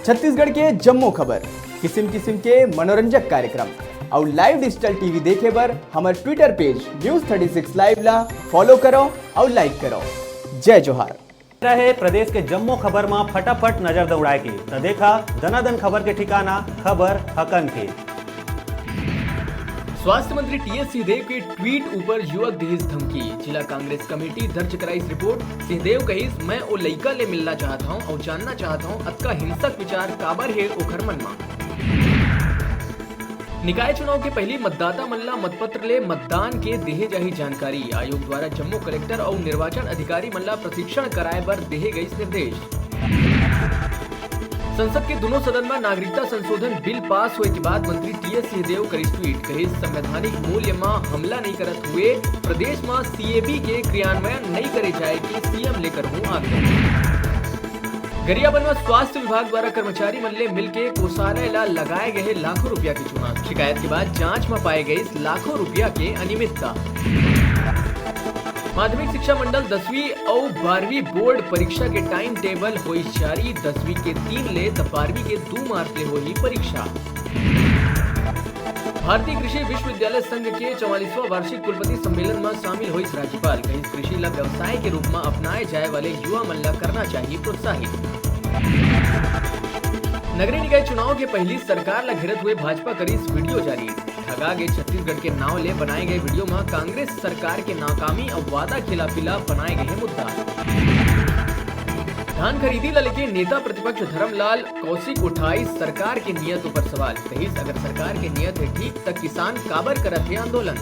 छत्तीसगढ़ के जम्मो खबर, किस्म किस्म के मनोरंजक कार्यक्रम और लाइव डिजिटल टीवी देखे बर हमारे ट्विटर पेज न्यूज 36 लाइव ला फॉलो करो और लाइक करो। जय जोहार। रहे प्रदेश के जम्मो खबर में फटाफट नजर दौड़ाए के तो देखा दनादन खबर के ठिकाना खबर हकन के। स्वास्थ्य मंत्री टीएस सिंहदेव के ट्वीट ऊपर युवक दहेज धमकी। जिला कांग्रेस कमेटी दर्ज कराई रिपोर्ट। सिंहदेव कहिस मैं ओ लइका ले मिलना चाहता हूं और जानना चाहता हूं अतका हिंसक विचार काबर है ओखर मन में। निकाय चुनाव के पहले मतदाता मल्ला मतपत्र ले मतदान के देहे जाही जानकारी। आयोग द्वारा जम्मू कलेक्टर और निर्वाचन अधिकारी मल्ला प्रशिक्षण कराए बर देहे गई निर्देश। संसद के दोनों सदन में नागरिकता संशोधन बिल पास होने के बाद मंत्री टीएस सिंहदेव करी ट्वीट कही संवैधानिक मूल्य में हमला नहीं करत हुए प्रदेश में सीएबी के क्रियान्वयन नहीं करे जाए कि सीएम लेकर हूँ आग्रह। गरियाबंद में स्वास्थ्य विभाग द्वारा कर्मचारी मल्ले मिलके कोषालय ला लगाए गए लाखों रुपया की चुना। शिकायत के बाद जांच में पाए गए लाखों रुपया के अनियमितता। माध्यमिक शिक्षा मंडल 10वीं और 12वीं बोर्ड परीक्षा के टाइम टेबल हुई जारी। 10वीं के 3 ले तो 12वीं के 2 मार्च ले हुई परीक्षा। भारतीय कृषि विश्वविद्यालय संघ के 44वां वार्षिक कुलपति सम्मेलन में शामिल हुई राज्यपाल। कहीं कृषि ला व्यवसाय के रूप में अपनाए जाए वाले युवा मल्ला करना चाहिए प्रोत्साहित। नगरीय निकाय चुनाव के पहली सरकार ला घेरत हुए भाजपा करी वीडियो जारी। ठगा गए छत्तीसगढ़ के नाव ले बनाए गए वीडियो में कांग्रेस सरकार के नाकामी और वादा खिलाफी ला बनाए गए मुद्दा। धान खरीदी ला लेके नेता प्रतिपक्ष धर्मलाल कौशिक उठाई सरकार के नियत ऊपर सवाल। कहीं अगर सरकार के नियत है ठीक तक किसान काबर करत है आंदोलन।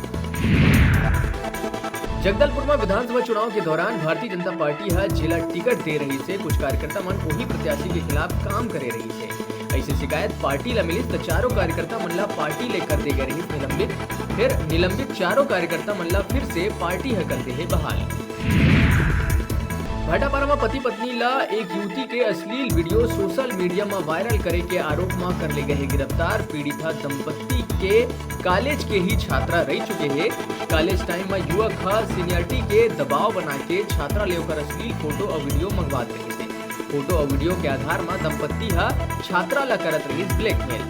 जगदलपुर में विधानसभा चुनाव के दौरान भारतीय जनता पार्टी है जिला टिकट दे रही से कुछ कार्यकर्ता मन वही प्रत्याशी के खिलाफ काम करे रही से। ऐसी शिकायत पार्टी ला मिली तो चारों कार्यकर्ता मल्ला पार्टी लेकर दे गए रही निलंबित। फिर निलंबित चारों कार्यकर्ता मल्ला फिर से पार्टी है कर दे है बहाल। भाटापारा में पति पत्नी ला एक युवती के अश्लील वीडियो सोशल मीडिया में वायरल करे के आरोप में कर ले गए गिरफ्तार। पीड़िता दंपति के कॉलेज के ही छात्रा रह चुके हैं। कॉलेज टाइम में युवक सीनियरिटी के दबाव बना के छात्रा लेकर अश्लील फोटो और वीडियो मंगवा रहे थे। फोटो और वीडियो के आधार में दंपति छात्रा ला करत रही ब्लैकमेल।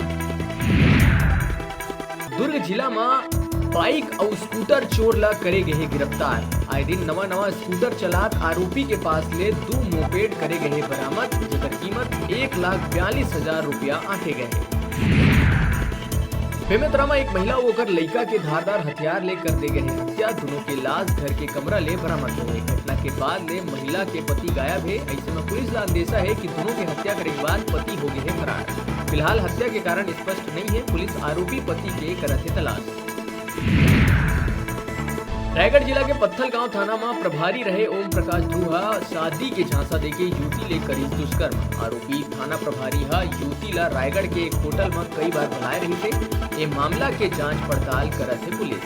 दुर्ग जिला में बाइक और स्कूटर चोर ला करे गए गिरफ्तार। आए दिन नवा स्कूटर चलात आरोपी के पास ले 2 मोपेड करे गए बरामद, जेकर कीमत 1,42,000 रुपया आंके गए। बेमेतरा में एक महिला होकर लड़का के धारदार हथियार ले कर दे गए हत्या। दोनों के लाश घर के कमरा ले बरामद हो गई। घटना के बाद ले महिला के पति गायब है। ऐसे में पुलिस ला अंदेशा है कि दोनों के हत्या करने के बाद पति हो गए हैं फरार। फिलहाल हत्या के कारण स्पष्ट नहीं है। पुलिस आरोपी पति के करत है तलाश। रायगढ़ जिला के पत्थलगांव थाना में प्रभारी रहे ओम प्रकाश ध्रुवा शादी के झांसा देके युवती ले करी दुष्कर्म। आरोपी थाना प्रभारी युवती ला रायगढ़ के एक होटल में कई बार बुलाए रही थे। ये मामला के जांच पड़ताल करत है पुलिस।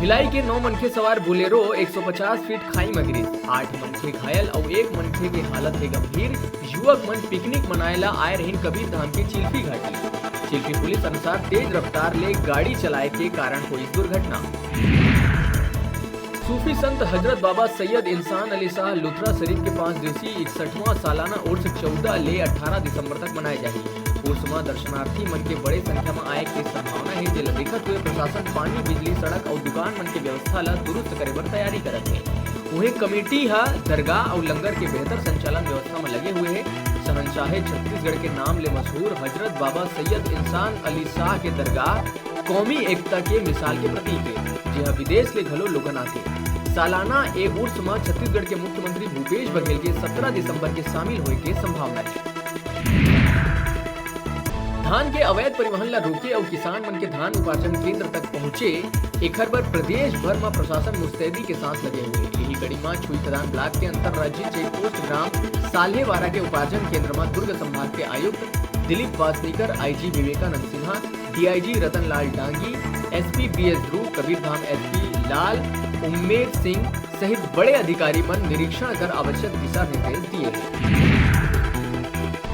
भिलाई के 9 मनखे सवार बोलेरो 150 फीट खाई में गिरी। 8 मनखे घायल और 1 मनखे की हालत है गंभीर। युवक मन पिकनिक मनाएला आए रहे कबीर धाम के चिल्फी घाटी। चिल्फी पुलिस अनुसार तेज रफ्तार ले गाड़ी चलाए के कारण हुई दुर्घटना। सूफी संत हजरत बाबा सैयद इंसान अली शाह लुथरा शरीफ के 5 दिवसीय 61वां सालाना उर्स 14 ले 18 दिसंबर तक मनाए जाएगी। उर्स में दर्शनार्थी मन के बड़े संख्या में आए की संभावना है। जिला देखत हुए प्रशासन पानी बिजली सड़क और दुकान मन के व्यवस्था ला दुरुस्त करे बर तैयारी करत है। वहीं कमेटी दरगाह और लंगर के बेहतर संचालन व्यवस्था में लगे हुए है। शहंशाहे छत्तीसगढ़ के नाम ले मशहूर हजरत बाबा सैयद इंसान अली शाह के दरगाह कौमी एकता के मिसाल के प्रतीक है। जहाँ विदेश ले घलो लोगन आते। सालाना ए उर्स में छत्तीसगढ़ के मुख्यमंत्री भूपेश बघेल के 17 दिसंबर के शामिल होने की संभावना है। धान के अवैध परिवहन ला रोके और किसान मन के धान उपार्जन केंद्र तक पहुँचे एखर पर प्रदेश भर में प्रशासन मुस्तैदी के साथ लगे हुए। यही कड़ी में छुईखदान ब्लॉक के अंतर्राज्यीय चेकपोस्ट ग्राम साल्हेवारा के उपार्जन केंद्र में दुर्ग संभाग के आयुक्त दिलीप वासनीकर, आईजी विवेकानंद सिन्हा, डीआईजी रतन लाल डांगी, एसपी बीएस ध्रुव, कबीरधाम एसपी लाल उम्मेद सिंह सहित बड़े अधिकारी मन निरीक्षण कर आवश्यक दिशा निर्देश दिए हैं।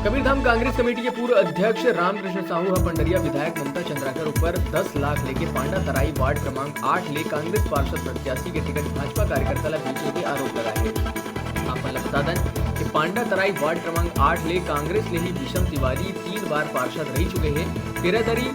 कबीरधाम कांग्रेस कमेटी के पूर्व अध्यक्ष रामकृष्ण साहू पंडरिया विधायक ममता चंद्राकर ऊपर 10 लाख लेके पांडा तराई वार्ड क्रमांक 8 ले कांग्रेस पार्षद प्रत्याशी के टिकट भाजपा कार्यकर्ता ला बीजेपी आरोप लगाए। आपन बता दन कि पांडा तराई वार्ड क्रमांक 8 ले कांग्रेस ले ही भीषम तिवारी 3 बार पार्षद रह चुके हैं। तेरादरी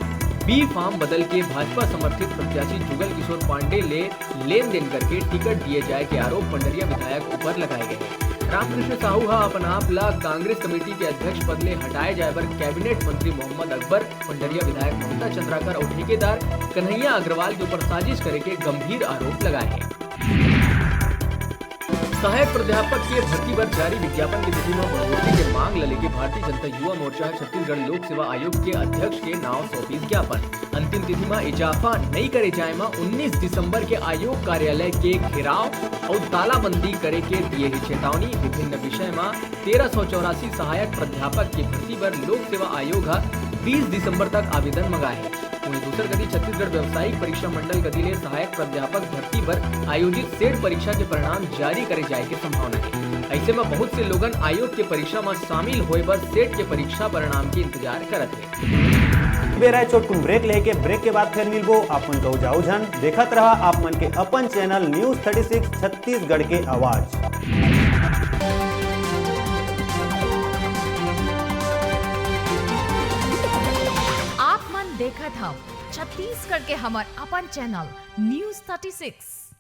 बी फार्म बदल के भाजपा समर्थित प्रत्याशी जुगल किशोर पांडे ले लेन देन करके टिकट दिए जाए के आरोप पंडरिया विधायक ऊपर लगाए गए हैं। रामकृष्ण साहू हा अपन आप ला कांग्रेस कमेटी के अध्यक्ष पद ले हटाए जाए पर कैबिनेट मंत्री मोहम्मद अकबर, पंडरिया विधायक ममता चंद्राकर और ठेकेदार कन्हैया अग्रवाल के ऊपर साजिश करे के गंभीर आरोप लगाए हैं। सहायक प्राध्यापक के भर्ती पर जारी विज्ञापन की तिथि में बढ़ोतरी के मांग लेके भारतीय जनता युवा मोर्चा छत्तीसगढ़ लोक सेवा आयोग के अध्यक्ष के नाम सौंपी ज्ञापन। अंतिम तिथि में इजाफा नहीं करे जाए में 19 दिसंबर के आयोग कार्यालय के घेराव और तालाबंदी करे के दिए ही चेतावनी। विभिन्न विषय में 1384 सहायक प्राध्यापक की भर्ती पर लोक सेवा आयोग 20 दिसंबर तक आवेदन मंगाए है। वहीं दूसर गति छत्तीसगढ़ व्यवसायिक परीक्षा मंडल गति ले सहायक प्राध्यापक भर्ती पर आयोजित सेट परीक्षा के परिणाम जारी करे जाए की संभावना है। ऐसे में बहुत से लोगन आयोग के परीक्षा में शामिल होए पर सेट के परीक्षा परिणाम के इंतजार करत है। बेरा छोटकुन ब्रेक लेके ब्रेक के बाद फिर मिलबो आपन को जाऊ झन देखत रहा आप मन के अपन चैनल न्यूज 36 छत्तीसगढ़ के आवाज। देखत हम छत्तीसगढ़ के हमार अपन चैनल न्यूज 36।